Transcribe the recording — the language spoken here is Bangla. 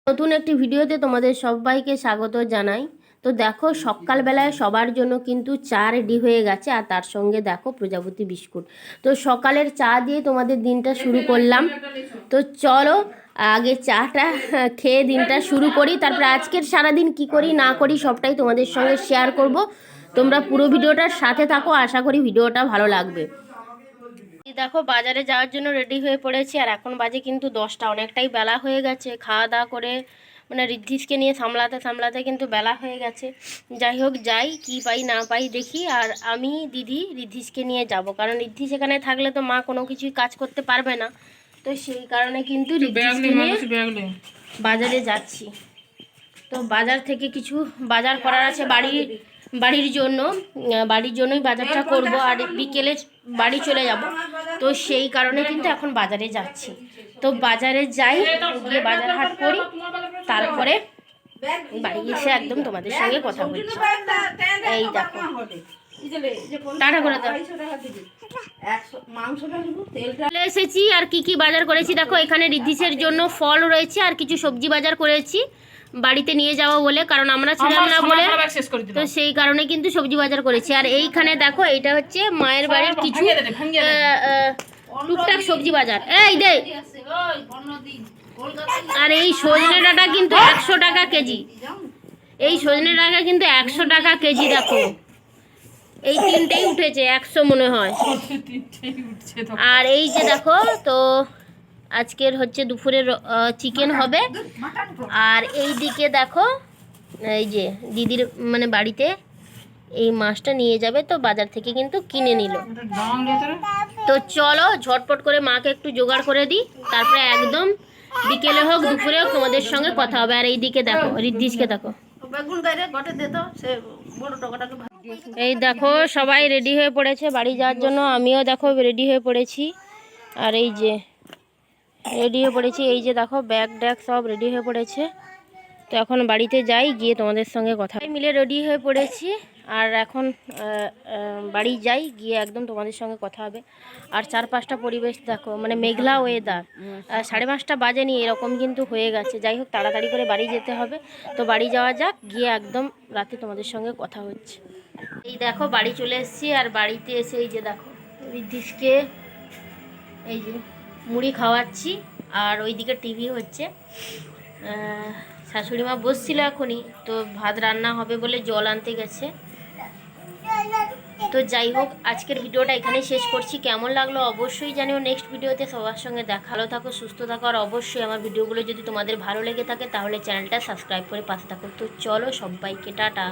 নতুন একটি ভিডিওতে তোমাদের সবাইকে স্বাগত জানাই। তো দেখো সকালবেলায় সবার জন্য কিন্তু চা রেডি হয়ে গেছে, আর তার সঙ্গে দেখো প্রজাপতি বিস্কুট। তো সকালের চা দিয়ে তোমাদের দিনটা শুরু করলাম। তো চলো আগে চাটা খেয়ে দিনটা শুরু করি, তারপরে আজকের সারাদিন কি করি না করি সবটাই তোমাদের সঙ্গে শেয়ার করব। তোমরা পুরো ভিডিওটার সাথে থাকো, আশা করি ভিডিওটা ভালো লাগবে। দেখো বাজারে যাওয়ার জন্য রেডি হয়ে পড়েছি, আর এখন বাজে কিন্তু 10টা, অনেকটাই বেলা হয়ে গেছে। খাওয়া দাওয়া করে মানে ঋদ্ধিসকে নিয়ে সামলাতে সামলাতে কিন্তু বেলা হয়ে গেছে। যাই হোক, যাই কি পাই না পাই দেখি। আর আমি দিদি ঋদ্ধিসকে নিয়ে যাব, কারণ ঋদ্ধিস এখানে থাকলে তো মা কোনো কিছুই কাজ করতে পারবে না। তো সেই কারণে কিন্তু ঋদ্ধিসকে নিয়ে বাজারে যাচ্ছি। তো বাজার থেকে কিছু বাজার করার আছে বাড়ির জন্যই বাজারটা করব, আর বিকেলে বাড়ি চলে যাব। তো সেই কারণে কিন্তু এখন বাজারে যাচ্ছি। তো বাজারে যাই, গিয়ে বাজার হাট করি, তারপরে বাড়ি এসে একদম তোমাদের সঙ্গে কথা বলছি। এই দেখো, টাটা করে দাও। চলে এসেছি, আর কি কি বাজার করেছি দেখো। এখানে ঋদ্ধিসের জন্য ফল রয়েছে, আর কিছু সবজি বাজার করেছি বাড়িতে নিয়ে যাওয়া বলে, কারণ আমরা ছিলাম না বলে। তো সেই কারণে কিন্তু সবজি বাজার করেছি। আর এইখানে দেখো, এইটা হচ্ছে মায়ের বাড়ির কিছু টুকটাক সবজি বাজার। এই দে। আর এই সজনে ডাঁটা কিন্তু 100 টাকা কেজি। এই সজনে ডাঁটা কিন্তু 100 টাকা কেজি। দেখো এই তিনটেই উঠেছে 100 মনে হয়। আর এই যে দেখো, তো আজকের হচ্ছে দুপুরের চিকেন হবে। আর এই দিকে দেখো, এই যে দিদির মানে বাড়িতে এই মাছটা নিয়ে যাবে, তো বাজার থেকে কিন্তু কিনে নিল। তো চলো ঝটপট করে মাকে একটু জোগাড় করে দিই, তারপরে একদম বিকেলে হোক দুপুরে হোক তোমাদের সঙ্গে কথা হবে। আর এই দিকে দেখো ঋদ্ধিসকে দেখো, এই দেখো সবাই রেডি হয়ে পড়েছে বাড়ি যাওয়ার জন্য। আমিও দেখো রেডি হয়ে পড়েছি। আর এই যে রেডি হয়ে পড়েছি, এই যে দেখো ব্যাগ ড্যাগ সব রেডি হয়ে পড়েছে। তো এখন বাড়িতে যাই, গিয়ে তোমাদের সঙ্গে কথা মিলে রেডি হয়ে পড়েছি। আর এখন বাড়ি যাই, গিয়ে একদম তোমাদের সঙ্গে কথা হবে। আর চারপাশটা পরিবেশ দেখো, মানে মেঘলা ওয়েদার। 5:30 বাজেনি, এরকম কিন্তু হয়ে গেছে। যাই হোক, তাড়াতাড়ি করে বাড়ি যেতে হবে। তো বাড়ি যাওয়া যাক, গিয়ে একদম রাতে তোমাদের সঙ্গে কথা হচ্ছে। এই দেখো বাড়ি চলে এসেছি। আর বাড়িতে এসে এই যে দেখো ঋদ্ধিসকে এই যে মুড়ি খাওয়াচ্ছি, আর ওইদিকে টিভি হচ্ছে। শাশুড়ি মা বসছিল এখনই, তো ভাত রান্না হবে বলে জল আনতে গেছে। তো যাই হোক, আজকের ভিডিওটা এখানেই শেষ করছি। কেমন লাগলো অবশ্যই জানিও। নেক্সট ভিডিওতে সবার সঙ্গে দেখা। ভালো থাকো, সুস্থ থাকো, আর অবশ্যই আমার ভিডিওগুলো যদি তোমাদের ভালো লেগে থাকে তাহলে চ্যানেলটা সাবস্ক্রাইব করে পাশে থাকো। তো চলো সবাইকে টাটা।